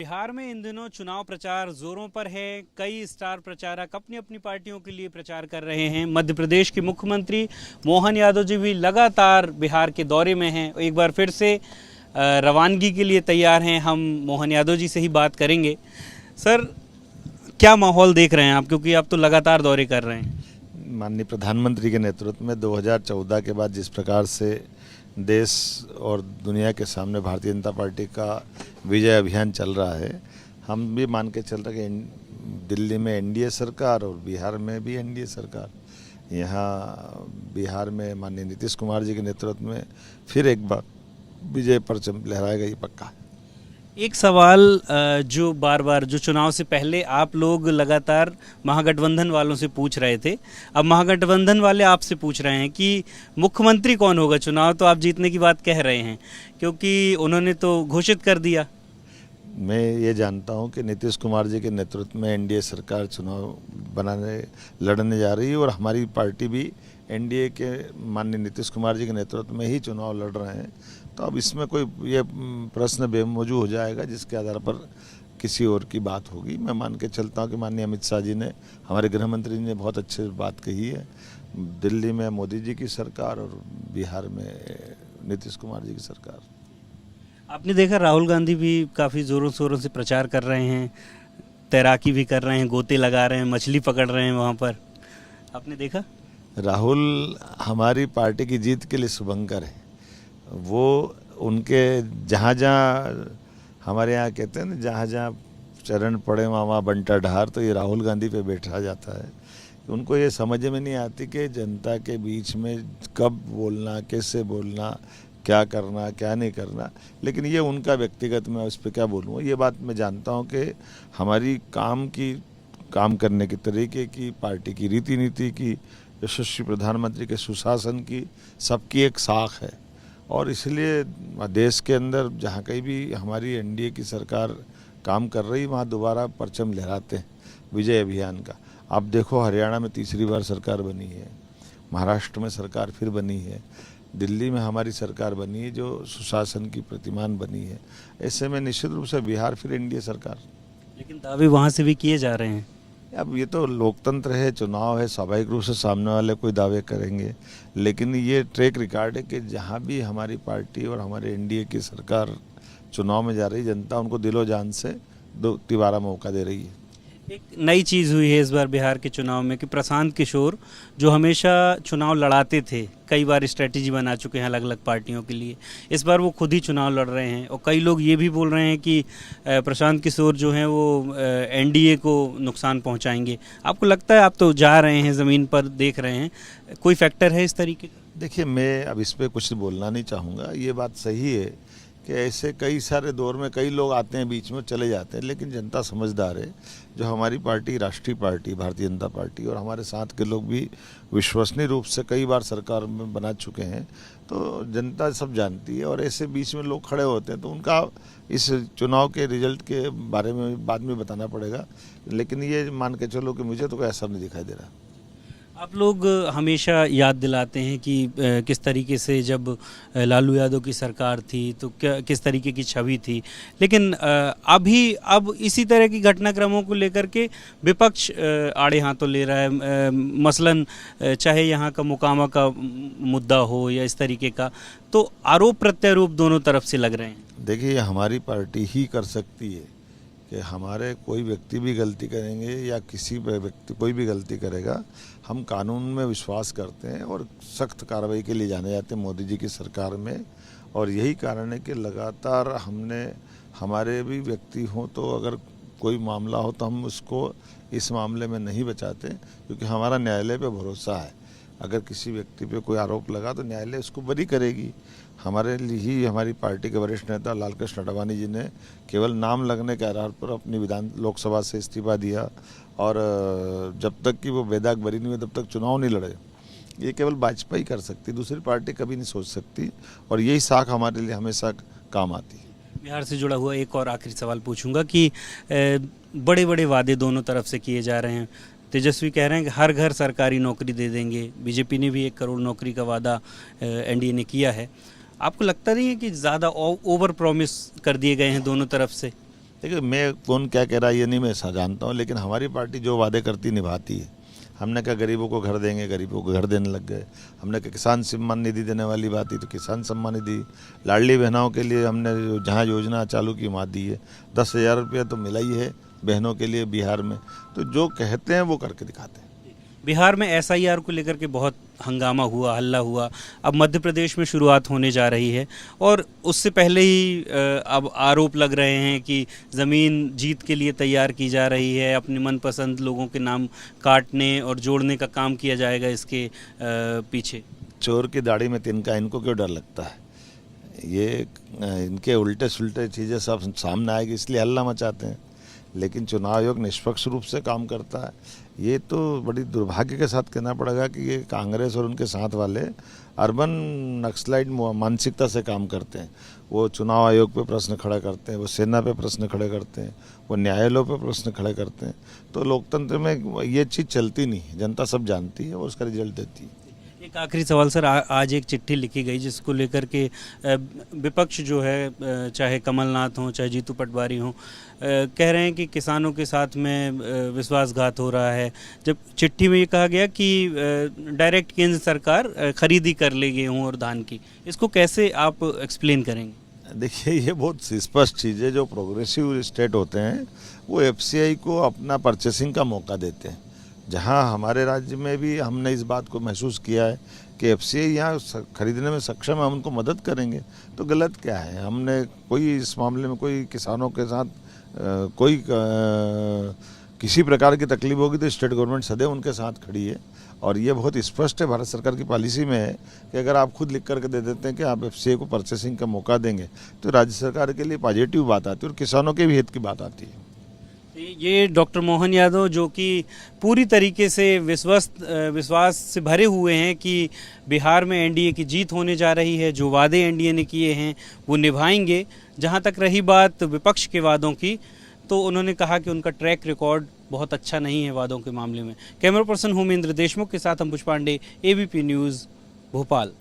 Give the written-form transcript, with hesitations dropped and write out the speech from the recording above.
बिहार में इन दिनों चुनाव प्रचार जोरों पर है। कई स्टार प्रचारक अपनी अपनी पार्टियों के लिए प्रचार कर रहे हैं। मध्य प्रदेश के मुख्यमंत्री मोहन यादव जी भी लगातार बिहार के दौरे में हैं। एक बार फिर से रवानगी के लिए तैयार हैं। हम मोहन यादव जी से ही बात करेंगे। सर, क्या माहौल देख रहे हैं आप, क्योंकि आप तो लगातार दौरे कर रहे हैं? माननीय प्रधानमंत्री के नेतृत्व में 2014 के बाद जिस प्रकार से देश और दुनिया के सामने भारतीय जनता पार्टी का विजय अभियान चल रहा है, हम भी मान के चल रहे हैं कि दिल्ली में एनडीए सरकार और बिहार में भी एनडीए सरकार। यहाँ बिहार में माननीय नीतीश कुमार जी के नेतृत्व में फिर एक बार विजय परचम लहराएगा, ये पक्का है। एक सवाल जो बार बार जो चुनाव से पहले आप लोग लगातार महागठबंधन वालों से पूछ रहे थे, अब महागठबंधन वाले आपसे पूछ रहे हैं कि मुख्यमंत्री कौन होगा। चुनाव तो आप जीतने की बात कह रहे हैं, क्योंकि उन्होंने तो घोषित कर दिया। मैं ये जानता हूं कि नीतीश कुमार जी के नेतृत्व में एनडीए सरकार चुनाव लड़ने जा रही है और हमारी पार्टी भी एनडीए के माननीय नीतीश कुमार जी के नेतृत्व में ही चुनाव लड़ रहे हैं। तो अब इसमें कोई ये प्रश्न बेमौजूद हो जाएगा जिसके आधार पर किसी और की बात होगी। मैं मान के चलता हूँ कि माननीय अमित शाह जी ने, हमारे गृह मंत्री ने बहुत अच्छी बात कही है। दिल्ली में मोदी जी की सरकार और बिहार में नीतीश कुमार जी की सरकार। आपने देखा राहुल गांधी भी काफ़ी ज़ोरों शोरों से प्रचार कर रहे हैं, तैराकी भी कर रहे हैं, गोते लगा रहे हैं, मछली पकड़ रहे हैं वहाँ पर। आपने देखा? राहुल हमारी पार्टी की जीत के लिए शुभंकर है। वो उनके जहाँ जहाँ हमारे यहाँ कहते हैं ना, जहाँ जहाँ चरण पड़े वहाँ वहाँ बंटा ढार, तो ये राहुल गांधी पे बैठा जाता है। उनको ये समझ में नहीं आती कि जनता के बीच में कब बोलना, कैसे बोलना, क्या करना, क्या नहीं करना। लेकिन ये उनका व्यक्तिगत, मैं उस पर क्या बोलूँ। ये बात मैं जानता हूँ कि हमारी काम करने के तरीके की, पार्टी की रीति नीति की, यशस्वी प्रधानमंत्री के सुशासन की, सबकी एक साख है। और इसलिए देश के अंदर जहाँ कहीं भी हमारी एनडीए की सरकार काम कर रही, वहाँ दोबारा परचम लहराते हैं विजय अभियान का। आप देखो, हरियाणा में तीसरी बार सरकार बनी है, महाराष्ट्र में सरकार फिर बनी है, दिल्ली में हमारी सरकार बनी है जो सुशासन की प्रतिमान बनी है। ऐसे में निश्चित रूप से बिहार फिर एनडीए सरकार। लेकिन दावे वहाँ से भी किए जा रहे हैं। अब ये तो लोकतंत्र है, चुनाव है, स्वाभाविक रूप से सामने वाले कोई दावे करेंगे। लेकिन ये ट्रैक रिकॉर्ड है कि जहाँ भी हमारी पार्टी और हमारे एनडीए की सरकार चुनाव में जा रही, जनता उनको दिलो जान से दोबारा मौका दे रही है। एक नई चीज़ हुई है इस बार बिहार के चुनाव में कि प्रशांत किशोर, जो हमेशा चुनाव लड़ाते थे, कई बार स्ट्रेटेजी बना चुके हैं अलग अलग पार्टियों के लिए, इस बार वो खुद ही चुनाव लड़ रहे हैं। और कई लोग ये भी बोल रहे हैं कि प्रशांत किशोर जो हैं वो एनडीए को नुकसान पहुंचाएंगे। आपको लगता है, आप तो जा रहे हैं, ज़मीन पर देख रहे हैं, कोई फैक्टर है इस तरीके का? देखिए, मैं अब इस पर कुछ बोलना नहीं चाहूँगा। ये बात सही है कि ऐसे कई सारे दौर में कई लोग आते हैं, बीच में चले जाते हैं, लेकिन जनता समझदार है। जो हमारी पार्टी राष्ट्रीय पार्टी भारतीय जनता पार्टी और हमारे साथ के लोग भी विश्वसनीय रूप से कई बार सरकार में बना चुके हैं, तो जनता सब जानती है। और ऐसे बीच में लोग खड़े होते हैं तो उनका इस चुनाव के रिजल्ट के बारे में बाद में बताना पड़ेगा। लेकिन ये मान के चलो कि मुझे तो कोई असर नहीं दिखाई दे रहा। आप लोग हमेशा याद दिलाते हैं कि किस तरीके से जब लालू यादव की सरकार थी तो किस तरीके की छवि थी, लेकिन अब इसी तरह की घटनाक्रमों को लेकर के विपक्ष आड़े हाथों ले रहा है। मसलन चाहे यहाँ का मुकामा का मुद्दा हो या इस तरीके का, तो आरोप प्रत्यारोप दोनों तरफ से लग रहे हैं। देखिए, हमारी पार्टी ही कर सकती है कि हमारे कोई व्यक्ति भी गलती करेंगे या किसी व्यक्ति कोई भी गलती करेगा, हम कानून में विश्वास करते हैं और सख्त कार्रवाई के लिए जाने जाते हैं मोदी जी की सरकार में। और यही कारण है कि लगातार हमने, हमारे भी व्यक्ति हों तो अगर कोई मामला हो तो हम उसको इस मामले में नहीं बचाते, क्योंकि हमारा न्यायालय पे भरोसा है। अगर किसी व्यक्ति पे कोई आरोप लगा तो न्यायालय उसको बरी करेगी। हमारे लिए ही हमारी पार्टी के वरिष्ठ नेता लालकृष्ण आडवाणी जी ने केवल नाम लगने के आधार पर अपनी लोकसभा से इस्तीफा दिया, और जब तक कि वो बेदाग बरी नहीं हुए तब तक चुनाव नहीं लड़े। ये केवल भाजपा ही कर सकती, दूसरी पार्टी कभी नहीं सोच सकती। और यही साख हमारे लिए हमेशा काम आती है। बिहार से जुड़ा हुआ एक और आखिरी सवाल पूछूंगा कि बड़े बड़े वादे दोनों तरफ से किए जा रहे हैं। तेजस्वी कह रहे हैं कि हर घर सरकारी नौकरी दे देंगे, बीजेपी ने भी 1 करोड़ नौकरी का वादा एनडीए ने किया है। आपको लगता नहीं है कि ज़्यादा ओवर प्रॉमिस कर दिए गए हैं दोनों तरफ से? देखिए, मैं कौन क्या कह रहा है ये नहीं मैं जानता हूँ, लेकिन हमारी पार्टी जो वादे करती निभाती है। हमने कहा गरीबों को घर देंगे, गरीबों को घर देने लग गए। हमने कहा किसान सम्मान निधि देने वाली बात थी तो किसान सम्मान निधि, लाडली बहनों के लिए हमने जहाँ योजना चालू की वहाँ दी है। 10,000 रुपया तो मिला ही है बहनों के लिए बिहार में। तो जो कहते हैं वो करके दिखाते हैं। बिहार में एसआईआर को लेकर के बहुत हंगामा हुआ, हल्ला हुआ। अब मध्य प्रदेश में शुरुआत होने जा रही है और उससे पहले ही अब आरोप लग रहे हैं कि ज़मीन जीत के लिए तैयार की जा रही है, अपने मनपसंद लोगों के नाम काटने और जोड़ने का काम किया जाएगा इसके पीछे। चोर की दाढ़ी में तिनका, इनको क्यों डर लगता है? ये इनके उल्टे सुल्टे चीज़ें सब सामने आएगी इसलिए हल्ला मचाते हैं। लेकिन चुनाव आयोग निष्पक्ष रूप से काम करता है। ये तो बड़ी दुर्भाग्य के साथ कहना पड़ेगा कि ये कांग्रेस और उनके साथ वाले अर्बन नक्सलाइट मानसिकता से काम करते हैं। वो चुनाव आयोग पे प्रश्न खड़ा करते हैं, वो सेना पे प्रश्न खड़े करते हैं, वो न्यायालयों पे प्रश्न खड़े करते हैं। तो लोकतंत्र में ये चीज़ चलती नहीं है, जनता सब जानती है और उसका रिजल्ट देती है। एक आखिरी सवाल सर, आज एक चिट्ठी लिखी गई जिसको लेकर के विपक्ष जो है, चाहे कमलनाथ हो चाहे जीतू पटवारी हो, कह रहे हैं कि किसानों के साथ में विश्वासघात हो रहा है। जब चिट्ठी में ये कहा गया कि डायरेक्ट केंद्र सरकार खरीदी कर ले गेहूं और धान की, इसको कैसे आप एक्सप्लेन करेंगे? देखिए, ये बहुत स्पष्ट चीज़ है। जो प्रोग्रेसिव स्टेट होते हैं वो एफसीआई को अपना परचेसिंग का मौका देते हैं। जहां हमारे राज्य में भी हमने इस बात को महसूस किया है कि एफसीआई यहाँ खरीदने में सक्षम है, हम उनको मदद करेंगे। तो गलत क्या है? हमने कोई इस मामले में कोई किसानों के साथ किसी प्रकार की तकलीफ होगी तो स्टेट गवर्नमेंट सदैव उनके साथ खड़ी है। और ये बहुत स्पष्ट है, भारत सरकार की पॉलिसी में है कि अगर आप खुद लिख करके दे देते हैं कि आप एफसीआई को परचेसिंग का मौका देंगे तो राज्य सरकार के लिए पॉजिटिव बात आती है और किसानों के भी हित की बात आती है। ये डॉक्टर मोहन यादव जो कि पूरी तरीके से विश्वास से भरे हुए हैं कि बिहार में एनडीए की जीत होने जा रही है, जो वादे एनडीए ने किए हैं वो निभाएंगे। जहां तक रही बात विपक्ष के वादों की, तो उन्होंने कहा कि उनका ट्रैक रिकॉर्ड बहुत अच्छा नहीं है वादों के मामले में। कैमरा पर्सन होमेंद्र देशमुख के साथ अंकुश पांडे, एबीपी न्यूज़, भोपाल।